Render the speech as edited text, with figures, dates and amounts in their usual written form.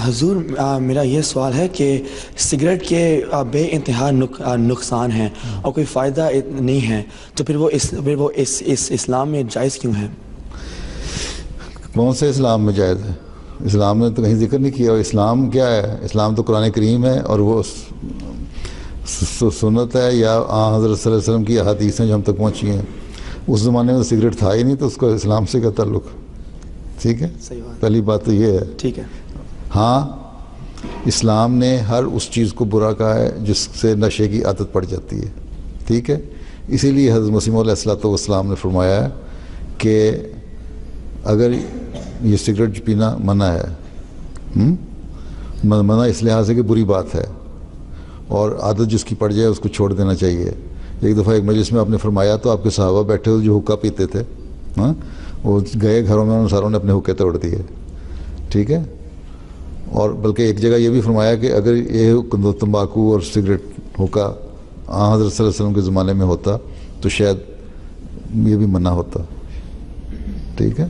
حضور میرا یہ سوال ہے کہ سگریٹ کے بے انتہا نقصان ہیں اور کوئی فائدہ نہیں ہے، تو پھر وہ اس اسلام میں جائز کیوں ہے؟ کون سے اسلام میں جائز ہے؟ اسلام نے تو کہیں ذکر نہیں کیا. اور اسلام کیا ہے؟ اسلام تو قرآن کریم ہے، اور وہ سنت ہے یا حضرت صلی اللہ علیہ وسلم کی احادیث ہیں جو ہم تک پہنچی ہیں. اس زمانے میں سگریٹ تھا ہی نہیں، تو اس کو اسلام سے کیا تعلق؟ ٹھیک ہے، پہلی بات تو یہ ہے. ٹھیک ہے. ہاں، اسلام نے ہر اس چیز کو برا کہا ہے جس سے نشے کی عادت پڑ جاتی ہے. ٹھیک ہے، اسی لیے حضرت مسیح علیہ الصلوۃ والسلام نے فرمایا ہے کہ اگر یہ سگریٹ پینا منع ہے، منع اس لحاظ سے کہ بری بات ہے، اور عادت جس کی پڑ جائے اس کو چھوڑ دینا چاہیے. ایک دفعہ ایک مجلس میں آپ نے فرمایا تو آپ کے صحابہ بیٹھے ہوئے جو حقہ پیتے تھے، وہ گئے گھروں میں، ان ساروں نے اپنے حقے توڑ دیے. ٹھیک ہے، اور بلکہ ایک جگہ یہ بھی فرمایا کہ اگر یہ تمباکو اور سگریٹ حقہ حضرت صلی اللہ علیہ وسلم کے زمانے میں ہوتا تو شاید یہ بھی منع ہوتا. ٹھیک ہے.